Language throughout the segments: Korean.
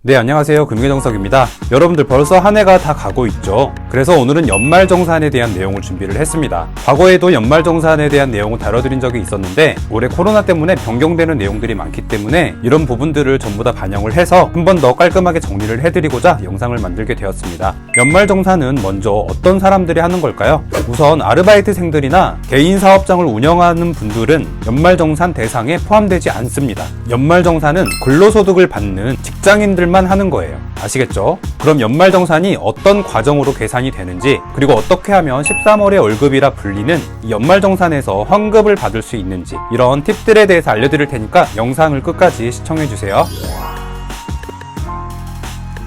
네, 안녕하세요. 금융정석입니다. 여러분들 벌써 한 해가 다 가고 있죠. 그래서 오늘은 연말정산에 대한 내용을 준비를 했습니다. 과거에도 연말정산에 대한 내용을 다뤄드린 적이 있었는데 올해 코로나 때문에 변경되는 내용들이 많기 때문에 이런 부분들을 전부 다 반영을 해서 한 번 더 깔끔하게 정리를 해드리고자 영상을 만들게 되었습니다. 연말정산은 먼저 어떤 사람들이 하는 걸까요? 우선 아르바이트생들이나 개인 사업장을 운영하는 분들은 연말정산 대상에 포함되지 않습니다. 연말정산은 근로소득을 받는 직장인들만 하는 거예요. 아시겠죠? 그럼 연말정산이 어떤 과정으로 계산이 되는지, 그리고 어떻게 하면 13월의 월급이라 불리는 이 연말정산에서 환급을 받을 수 있는지, 이런 팁들에 대해서 알려드릴 테니까 영상을 끝까지 시청해주세요.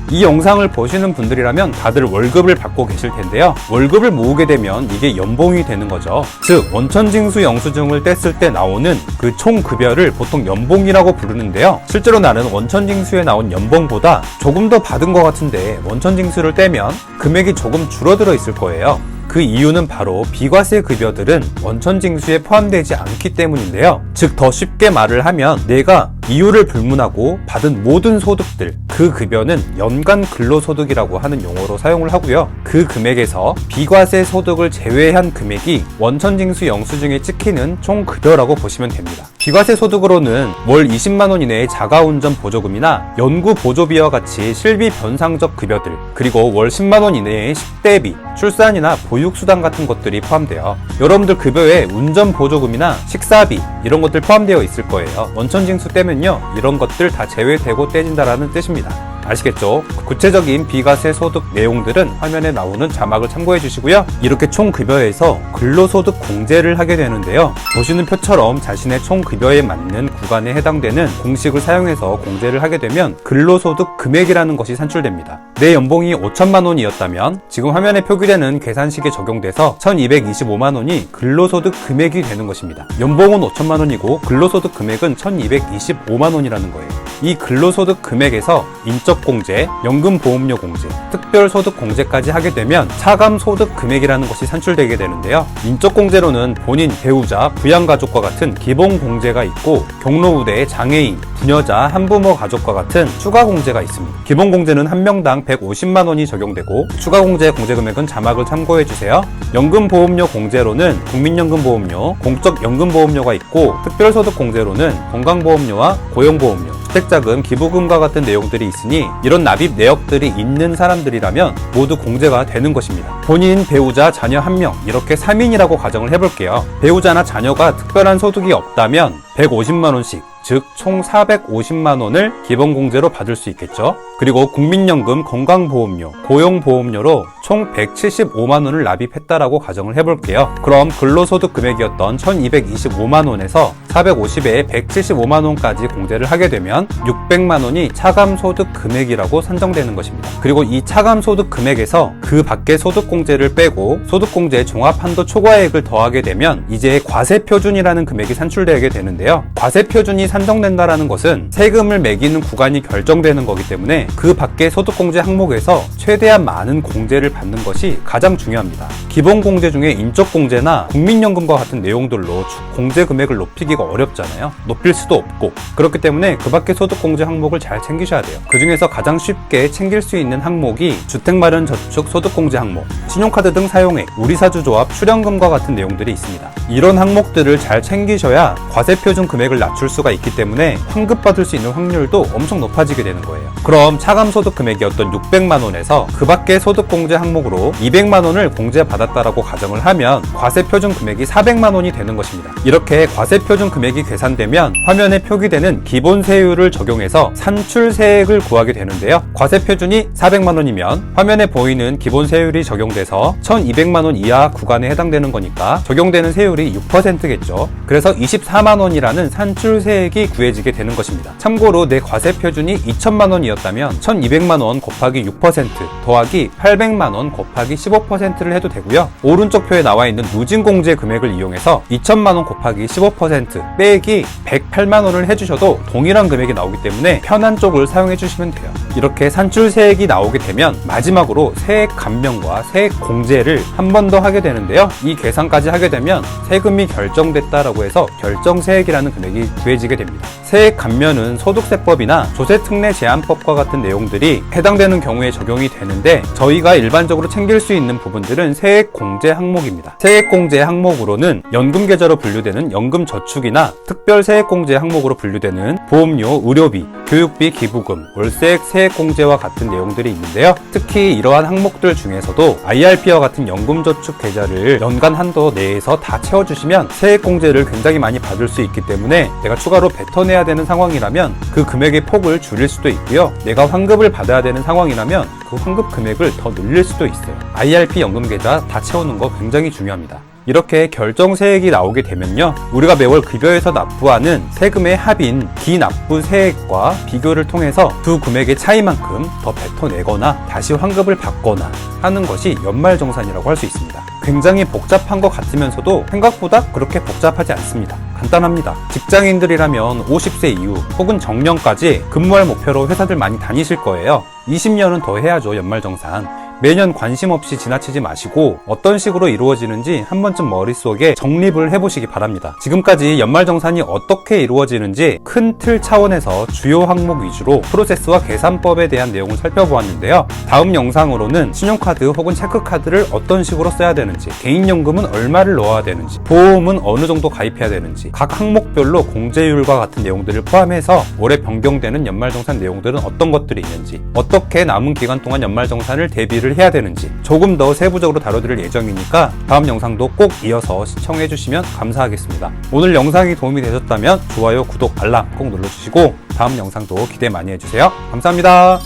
이 영상을 보시는 분들이라면 다들 월급을 받고 계실 텐데요. 월급을 모으게 되면 이게 연봉이 되는 거죠. 즉, 원천징수 영수증을 뗐을 때 나오는 그 총급여를 보통 연봉이라고 부르는데요. 실제로 나는 원천징수에 나온 연봉보다 조금 더 받은 것 같은데 원천징수를 떼면 금액이 조금 줄어들어 있을 거예요. 그 이유는 바로 비과세 급여들은 원천징수에 포함되지 않기 때문인데요. 즉, 더 쉽게 말을 하면 내가 이유를 불문하고 받은 모든 소득들, 그 급여는 연간 근로소득이라고 하는 용어로 사용을 하고요. 그 금액에서 비과세 소득을 제외한 금액이 원천징수 영수증에 찍히는 총급여라고 보시면 됩니다. 비과세 소득으로는 월 20만원 이내의 자가운전 보조금이나 연구 보조비와 같이 실비 변상적 급여들, 그리고 월 10만원 이내의 식대비, 출산이나 보육수당 같은 것들이 포함돼요. 여러분들 급여에 운전 보조금이나 식사비 이런 것들 포함되어 있을 거예요. 원천징수 때문요, 이런 것들 다 제외되고 떼진다라는 뜻입니다. 아시겠죠? 구체적인 비과세 소득 내용들은 화면에 나오는 자막을 참고해 주시고요. 이렇게 총급여에서 근로소득 공제를 하게 되는데요. 보시는 표처럼 자신의 총급여에 맞는 구간에 해당되는 공식을 사용해서 공제를 하게 되면 근로소득 금액이라는 것이 산출됩니다. 내 연봉이 5천만 원이었다면 지금 화면에 표기되는 계산식에 적용돼서 1225만 원이 근로소득 금액이 되는 것입니다. 연봉은 5천만 원이고 근로소득 금액은 1225만 원이라는 거예요. 이 근로소득 금액에서 인적공제, 연금보험료 공제, 특별소득공제까지 하게 되면 차감소득 금액이라는 것이 산출되게 되는데요. 인적공제로는 본인, 배우자, 부양가족과 같은 기본공제가 있고, 경로우대, 장애인, 부녀자, 한부모 가족과 같은 추가공제가 있습니다. 기본공제는 한 명당 150만 원이 적용되고, 추가공제 공제금액은 자막을 참고해주세요. 연금보험료 공제로는 국민연금보험료, 공적연금보험료가 있고, 특별소득공제로는 건강보험료와 고용보험료, 주택자금, 기부금과 같은 내용들이 있으니 이런 납입 내역들이 있는 사람들이라면 모두 공제가 되는 것입니다. 본인, 배우자, 자녀 1명 이렇게 3인이라고 가정을 해볼게요. 배우자나 자녀가 특별한 소득이 없다면 150만 원씩, 즉 총 450만 원을 기본공제로 받을 수 있겠죠. 그리고 국민연금, 건강보험료, 고용보험료로 총 175만 원을 납입했다라고 가정을 해볼게요. 그럼 근로소득 금액이었던 1225만 원에서 450에 175만 원까지 공제를 하게 되면 600만 원이 차감소득 금액이라고 산정되는 것입니다. 그리고 이 차감소득 금액에서 그 밖의 소득공제를 빼고 소득공제 종합한도 초과액을 더하게 되면 이제 과세표준이라는 금액이 산출되게 되는데요. 과세표준이 산정된다라는 것은 세금을 매기는 구간이 결정되는 거기 때문에 그 밖의 소득공제 항목에서 최대한 많은 공제를 받는 것이 가장 중요합니다. 기본공제 중에 인적공제나 국민연금과 같은 내용들로 공제 금액을 높이기가 어렵잖아요. 높일 수도 없고, 그렇기 때문에 그 밖의 소득공제 항목을 잘 챙기셔야 돼요. 그 중에서 가장 쉽게 챙길 수 있는 항목이 주택마련저축 소득공제 항목, 신용카드 등 사용액, 우리사주조합 출연금과 같은 내용들이 있습니다. 이런 항목들을 잘 챙기셔야 과세표준 금액을 낮출 수가 있기 때문에 환급받을 수 있는 확률도 엄청 높아지게 되는 거예요. 그럼 차감소득 금액이었던 600만 원에서 그 밖의 소득공제 항목으로 200만 원을 공제받았다라고 가정을 하면 과세표준 금액이 400만 원이 되는 것입니다. 이렇게 과세표준 금액이 계산되면 화면에 표기되는 기본세율을 적용해서 산출세액을 구하게 되는데요. 과세표준이 400만 원이면 화면에 보이는 기본세율이 적용돼서 1200만 원 이하 구간에 해당되는 거니까 적용되는 세율이 6%겠죠. 그래서 24만 원이라는 산출세액이 구해지게 되는 것입니다. 참고로 내 과세표준이 2천만 원이었다면 1200만 원 곱하기 6% 더하기 800만 원 곱하기 15%를 해도 되고요. 오른쪽 표에 나와 있는 누진공제 금액을 이용해서 2천만 원 곱하기 15% 빼기 108만 원을 해주셔도 동일한 금액이 나오기 때문에 편한 쪽을 사용해 주시면 돼요. 이렇게 산출세액이 나오게 되면 마지막으로 세액 감면과 세액 공제를 한 번 더 하게 되는데요. 이 계산까지 하게 되면 세금이 결정됐다라고 해서 결정세액이라는 금액이 구해지게 됩니다. 됩니다. 세액 감면은 소득세법이나 조세특례제한법과 같은 내용들이 해당되는 경우에 적용이 되는데, 저희가 일반적으로 챙길 수 있는 부분들은 세액공제 항목입니다. 세액공제 항목으로는 연금계좌로 분류되는 연금저축이나 특별세액공제 항목으로 분류되는 보험료, 의료비, 교육비, 기부금, 월세액 세액공제와 같은 내용들이 있는데요. 특히 이러한 항목들 중에서도 IRP와 같은 연금저축 계좌를 연간 한도 내에서 다 채워주시면 세액공제를 굉장히 많이 받을 수 있기 때문에, 내가 추가로 뱉어내야 되는 상황이라면 그 금액의 폭을 줄일 수도 있고요. 내가 환급을 받아야 되는 상황이라면 그 환급 금액을 더 늘릴 수도 있어요. IRP 연금계좌 다 채우는 거 굉장히 중요합니다. 이렇게 결정세액이 나오게 되면요, 우리가 매월 급여에서 납부하는 세금의 합인 기납부 세액과 비교를 통해서 두 금액의 차이만큼 더 뱉어내거나 다시 환급을 받거나 하는 것이 연말정산이라고 할 수 있습니다. 굉장히 복잡한 것 같으면서도 생각보다 그렇게 복잡하지 않습니다. 간단합니다. 직장인들이라면 50세 이후 혹은 정년까지 근무할 목표로 회사들 많이 다니실 거예요. 20년은 더 해야죠, 연말정산. 매년 관심 없이 지나치지 마시고 어떤 식으로 이루어지는지 한 번쯤 머릿속에 정립을 해보시기 바랍니다. 지금까지 연말정산이 어떻게 이루어지는지 큰 틀 차원에서 주요 항목 위주로 프로세스와 계산법에 대한 내용을 살펴보았는데요. 다음 영상으로는 신용카드 혹은 체크카드를 어떤 식으로 써야 되는지, 개인연금은 얼마를 넣어야 되는지, 보험은 어느 정도 가입해야 되는지, 각 항목별로 공제율과 같은 내용들을 포함해서 올해 변경되는 연말정산 내용들은 어떤 것들이 있는지, 어떻게 남은 기간 동안 연말정산을 대비를 해야 되는지 조금 더 세부적으로 다뤄드릴 예정이니까 다음 영상도 꼭 이어서 시청해 주시면 감사하겠습니다. 오늘 영상이 도움이 되셨다면 좋아요, 구독, 알람 꼭 눌러주시고 다음 영상도 기대 많이 해주세요. 감사합니다.